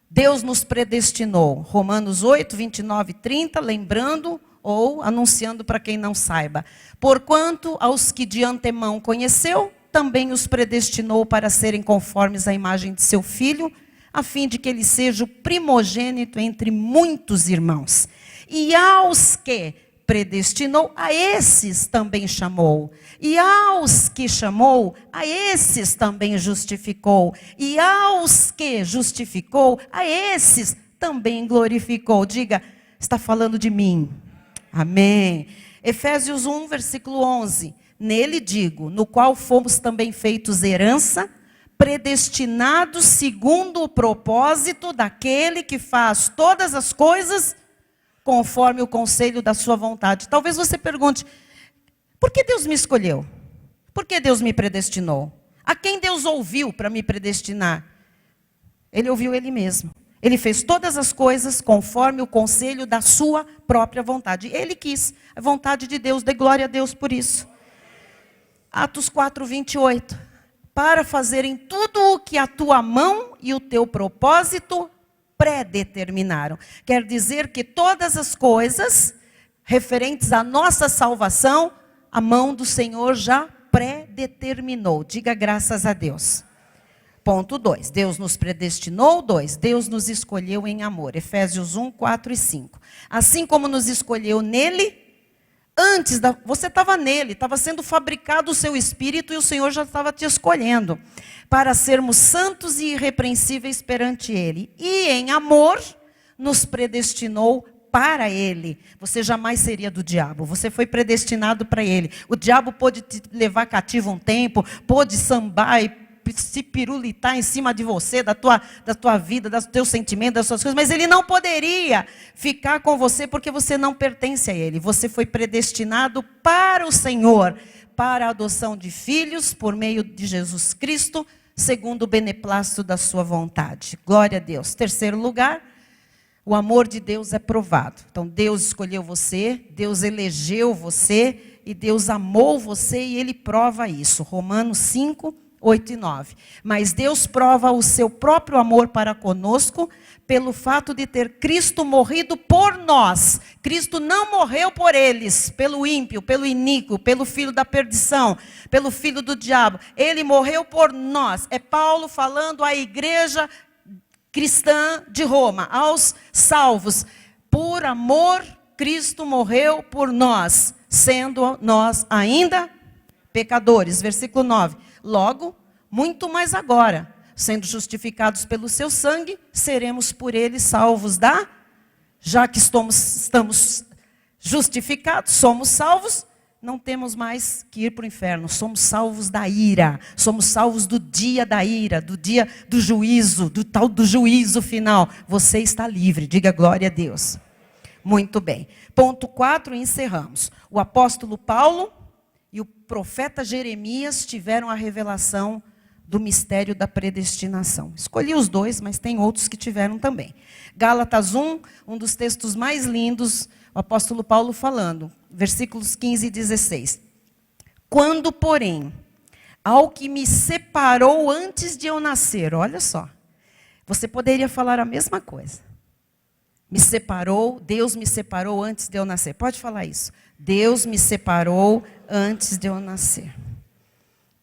Deus nos predestinou. Romanos 8, 29 e 30, lembrando ou anunciando para quem não saiba. Porquanto aos que de antemão conheceu, também os predestinou para serem conformes à imagem de seu Filho, a fim de que ele seja o primogênito entre muitos irmãos. E aos que predestinou, a esses também chamou. E aos que chamou, a esses também justificou. E aos que justificou, a esses também glorificou. Diga, está falando de mim. Amém. Efésios 1, versículo 11. Nele digo, no qual fomos também feitos herança, predestinados segundo o propósito daquele que faz todas as coisas conforme o conselho da sua vontade. Talvez você pergunte, por que Deus me escolheu? Por que Deus me predestinou? A quem Deus ouviu para me predestinar? Ele ouviu Ele mesmo. Ele fez todas as coisas conforme o conselho da sua própria vontade. Ele quis, a vontade de Deus, dê glória a Deus por isso. Atos 4, 28. Para fazerem tudo o que a tua mão e o teu propósito predeterminaram. Quer dizer que todas as coisas referentes à nossa salvação, a mão do Senhor já predeterminou. Diga graças a Deus. Ponto 2. Deus nos predestinou. 2. Deus nos escolheu em amor. Efésios 1, 4 e 5. Assim como nos escolheu nele, você estava nele, estava sendo fabricado o seu espírito e o Senhor já estava te escolhendo para sermos santos e irrepreensíveis perante Ele. E em amor nos predestinou para Ele. Você jamais seria do diabo, você foi predestinado para Ele. O diabo pôde te levar cativo um tempo, pôde sambar e se pirulitar em cima de você, da tua vida, do teu sentimento, das suas coisas, mas ele não poderia ficar com você porque você não pertence a ele. Você foi predestinado para o Senhor, para a adoção de filhos por meio de Jesus Cristo, segundo o beneplácito da sua vontade. Glória a Deus. Terceiro lugar, o amor de Deus é provado. Então Deus escolheu você, Deus elegeu você e Deus amou você e Ele prova isso. Romanos 5, 8 e 9. Mas Deus prova o seu próprio amor para conosco pelo fato de ter Cristo morrido por nós. Cristo não morreu por eles, pelo ímpio, pelo iníquo, pelo filho da perdição, pelo filho do diabo. Ele morreu por nós. É Paulo falando à igreja cristã de Roma, aos salvos. Por amor, Cristo morreu por nós, sendo nós ainda pecadores. Versículo 9. Logo, muito mais agora, sendo justificados pelo seu sangue, seremos por ele salvos já que estamos justificados, somos salvos, não temos mais que ir para o inferno, somos salvos da ira, somos salvos do dia da ira, do dia do juízo, do tal do juízo final. Você está livre, diga glória a Deus. Muito bem. Ponto 4, encerramos. O apóstolo Paulo e o profeta Jeremias tiveram a revelação do mistério da predestinação. Escolhi os dois, mas tem outros que tiveram também. Gálatas 1, um dos textos mais lindos, o apóstolo Paulo falando, versículos 15 e 16. Quando, porém, ao que me separou antes de eu nascer, olha só, você poderia falar a mesma coisa. Me separou, Deus me separou antes de eu nascer. Pode falar isso. Deus me separou antes de eu nascer.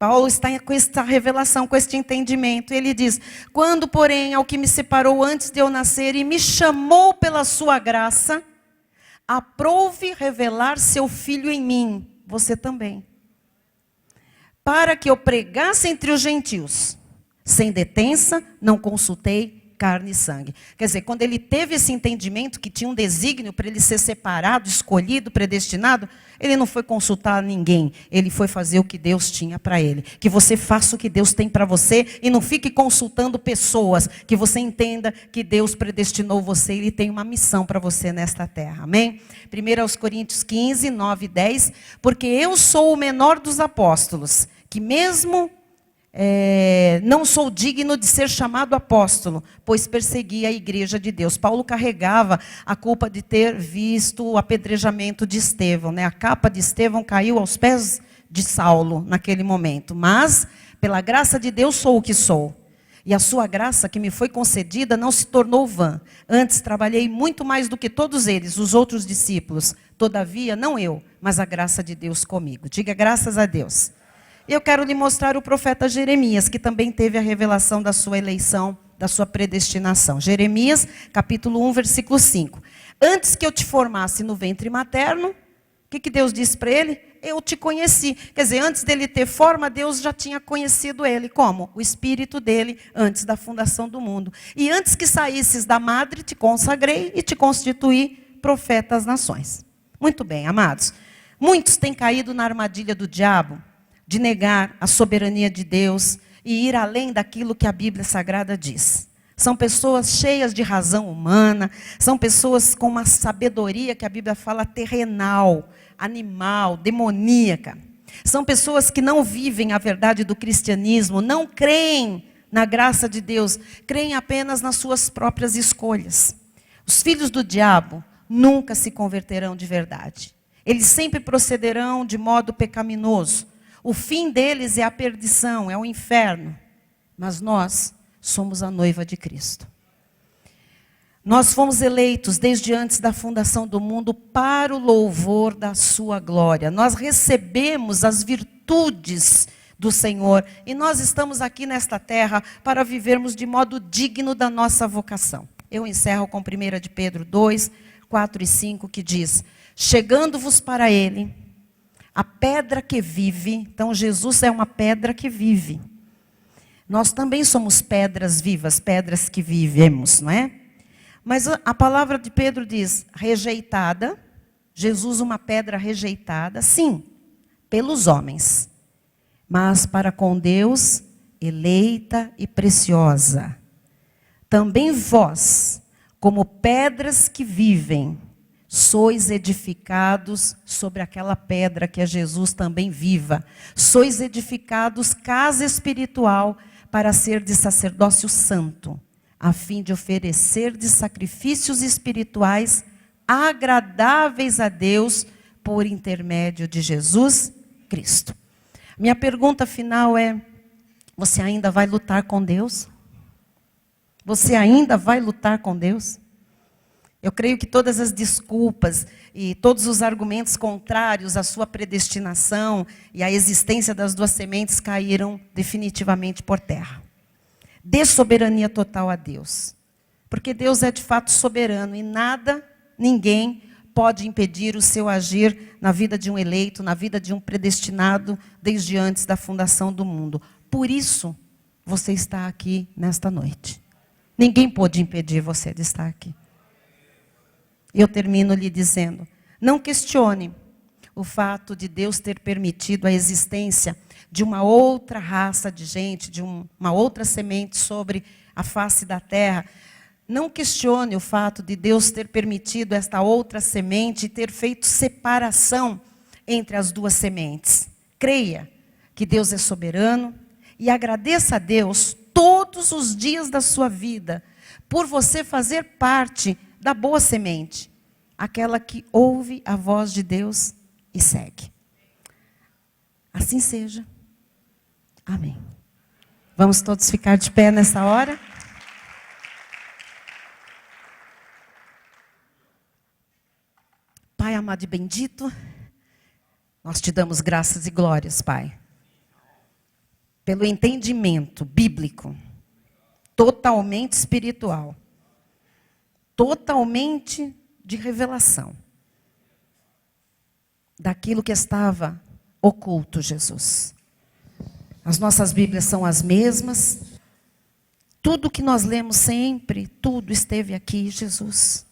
Paulo está com esta revelação, com este entendimento. Ele diz: quando, porém, ao que me separou antes de eu nascer e me chamou pela sua graça, aprouve revelar seu Filho em mim, você também, para que eu pregasse entre os gentios, sem detença, não consultei carne e sangue. Quer dizer, quando ele teve esse entendimento que tinha um desígnio para ele ser separado, escolhido, predestinado, ele não foi consultar ninguém, ele foi fazer o que Deus tinha para ele. Que você faça o que Deus tem para você e não fique consultando pessoas, que você entenda que Deus predestinou você e Ele tem uma missão para você nesta terra, amém? 1 Coríntios 15, 9 e 10, porque eu sou o menor dos apóstolos, que mesmo não sou digno de ser chamado apóstolo, pois persegui a igreja de Deus. Paulo carregava a culpa de ter visto o apedrejamento de Estevão, né? A capa de Estevão caiu aos pés de Saulo naquele momento. Mas, pela graça de Deus, sou o que sou. E a sua graça que me foi concedida não se tornou vã. Antes trabalhei muito mais do que todos eles, os outros discípulos. Todavia, não eu, mas a graça de Deus comigo. Diga graças a Deus. Eu quero lhe mostrar o profeta Jeremias, que também teve a revelação da sua eleição, da sua predestinação. Jeremias, capítulo 1, versículo 5. Antes que eu te formasse no ventre materno, o que Deus disse para ele? Eu te conheci. Quer dizer, antes dele ter forma, Deus já tinha conhecido ele. Como? O espírito dele, antes da fundação do mundo. E antes que saísses da madre, te consagrei e te constituí profeta às nações. Muito bem, amados. Muitos têm caído na armadilha do diabo, de negar a soberania de Deus e ir além daquilo que a Bíblia Sagrada diz. São pessoas cheias de razão humana, são pessoas com uma sabedoria que a Bíblia fala terrenal, animal, demoníaca. São pessoas que não vivem a verdade do cristianismo, não creem na graça de Deus, creem apenas nas suas próprias escolhas. Os filhos do diabo nunca se converterão de verdade. Eles sempre procederão de modo pecaminoso. O fim deles é a perdição, é o inferno. Mas nós somos a noiva de Cristo. Nós fomos eleitos desde antes da fundação do mundo para o louvor da sua glória. Nós recebemos as virtudes do Senhor e nós estamos aqui nesta terra para vivermos de modo digno da nossa vocação. Eu encerro com 1 de Pedro 2, 4 e 5, que diz: chegando-vos para Ele, a pedra que vive. Então Jesus é uma pedra que vive. Nós também somos pedras vivas, pedras que vivemos, não é? Mas a palavra de Pedro diz, rejeitada. Jesus uma pedra rejeitada, sim, pelos homens. Mas para com Deus, eleita e preciosa. Também vós, como pedras que vivem, sois edificados sobre aquela pedra que é Jesus também viva. Sois edificados casa espiritual para ser de sacerdócio santo, a fim de oferecer de sacrifícios espirituais agradáveis a Deus por intermédio de Jesus Cristo. Minha pergunta final é: você ainda vai lutar com Deus? Você ainda vai lutar com Deus? Eu creio que todas as desculpas e todos os argumentos contrários à sua predestinação e à existência das duas sementes caíram definitivamente por terra. Dê soberania total a Deus. Porque Deus é de fato soberano e nada, ninguém pode impedir o seu agir na vida de um eleito, na vida de um predestinado desde antes da fundação do mundo. Por isso, você está aqui nesta noite. Ninguém pode impedir você de estar aqui. E eu termino lhe dizendo, não questione o fato de Deus ter permitido a existência de uma outra raça de gente, de uma outra semente sobre a face da terra. Não questione o fato de Deus ter permitido esta outra semente e ter feito separação entre as duas sementes. Creia que Deus é soberano e agradeça a Deus todos os dias da sua vida por você fazer parte da boa semente, aquela que ouve a voz de Deus e segue. Assim seja. Amém. Vamos todos ficar de pé nessa hora? Pai amado e bendito, nós te damos graças e glórias, Pai, pelo entendimento bíblico, totalmente espiritual, totalmente de revelação daquilo que estava oculto, Jesus. As nossas Bíblias são as mesmas. Tudo que nós lemos sempre, tudo esteve aqui, Jesus.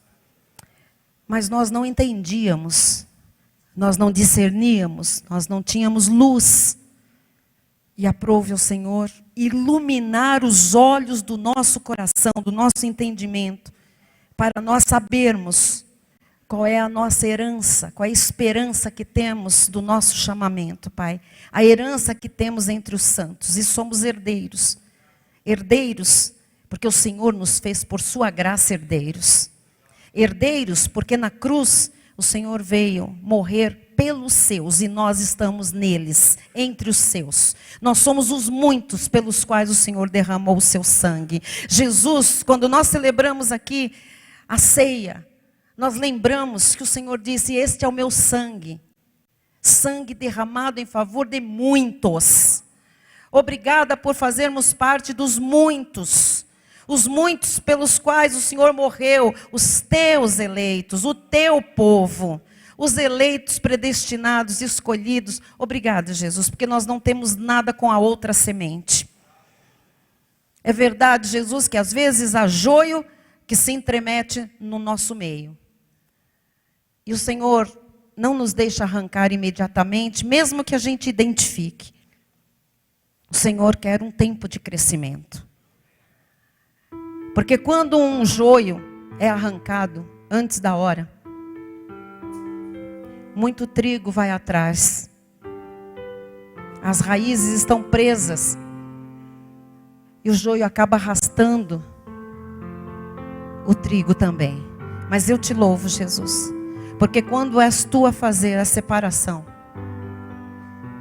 Mas nós não entendíamos, nós não discerníamos, nós não tínhamos luz. E aprove ao Senhor iluminar os olhos do nosso coração, do nosso entendimento, para nós sabermos qual é a nossa herança, qual é a esperança que temos do nosso chamamento, Pai. A herança que temos entre os santos, e somos herdeiros. Herdeiros, porque o Senhor nos fez por sua graça herdeiros. Herdeiros, porque na cruz o Senhor veio morrer pelos seus, e nós estamos neles, entre os seus. Nós somos os muitos pelos quais o Senhor derramou o seu sangue. Jesus, quando nós celebramos aqui a ceia, nós lembramos que o Senhor disse: este é o meu sangue, sangue derramado em favor de muitos. Obrigada por fazermos parte dos muitos, os muitos pelos quais o Senhor morreu, os teus eleitos, o teu povo, os eleitos predestinados, escolhidos. Obrigada, Jesus, porque nós não temos nada com a outra semente. É verdade, Jesus, que às vezes há joio que se entremete no nosso meio. E o Senhor não nos deixa arrancar imediatamente, mesmo que a gente identifique. O Senhor quer um tempo de crescimento. Porque quando um joio é arrancado antes da hora, muito trigo vai atrás. As raízes estão presas. E o joio acaba arrastando o trigo também. Mas eu te louvo, Jesus. Porque quando és tu a fazer a separação,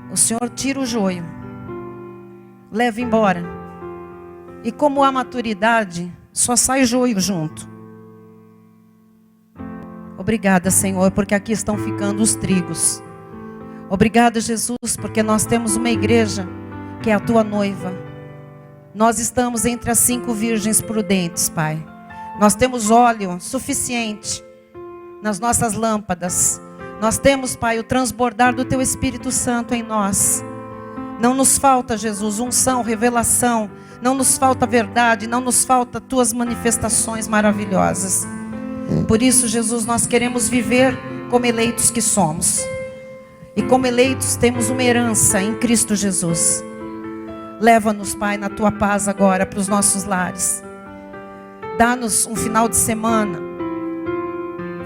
o Senhor tira o joio, leva embora. E como há maturidade, só sai joio junto. Obrigada, Senhor, porque aqui estão ficando os trigos. Obrigada, Jesus, porque nós temos uma igreja que é a tua noiva. Nós estamos entre as 5 virgens prudentes, Pai. Nós temos óleo suficiente nas nossas lâmpadas. Nós temos, Pai, o transbordar do teu Espírito Santo em nós. Não nos falta, Jesus, unção, revelação. Não nos falta verdade, não nos falta tuas manifestações maravilhosas. Por isso, Jesus, nós queremos viver como eleitos que somos. E como eleitos temos uma herança em Cristo Jesus. Leva-nos, Pai, na tua paz agora para os nossos lares. Dá-nos um final de semana,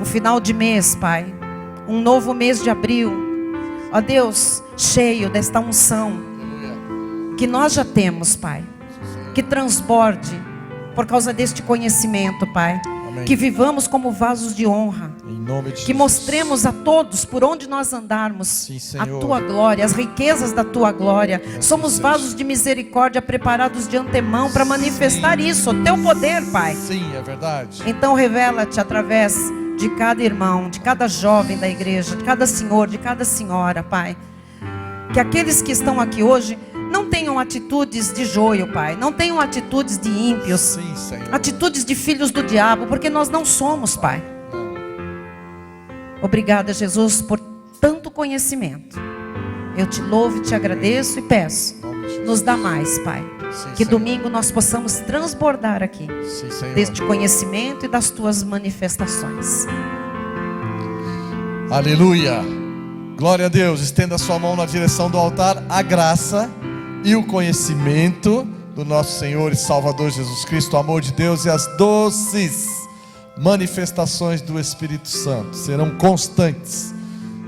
um final de mês, Pai. Um novo mês de abril. Ó Deus, cheio desta unção que nós já temos, Pai. Que transborde por causa deste conhecimento, Pai. Amém. Que vivamos como vasos de honra. Em nome de Jesus. Que mostremos a todos por onde nós andarmos, sim, a tua glória, as riquezas da tua glória. Somos vasos de misericórdia preparados de antemão para manifestar isso, o teu poder, Pai. Sim, é verdade. Então revela-te através de cada irmão, de cada jovem da igreja, de cada senhor, de cada senhora, Pai. Que aqueles que estão aqui hoje não tenham atitudes de joio, Pai. Não tenham atitudes de ímpios. Sim, Senhor. Atitudes de filhos do diabo, porque nós não somos, Pai. Obrigada, Jesus, por tanto conhecimento. Eu te louvo e te agradeço e peço, nos dá mais, Pai. Sim, que Senhor. Domingo nós possamos transbordar aqui, sim, deste conhecimento e das tuas manifestações. Aleluia. Glória a Deus. Estenda a sua mão na direção do altar. A graça e o conhecimento do nosso Senhor e Salvador Jesus Cristo, o amor de Deus e as doces manifestações do Espírito Santo serão constantes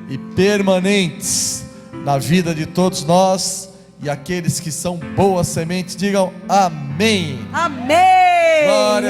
e permanentes na vida de todos nós. E aqueles que são boas sementes, digam amém. Amém. Glória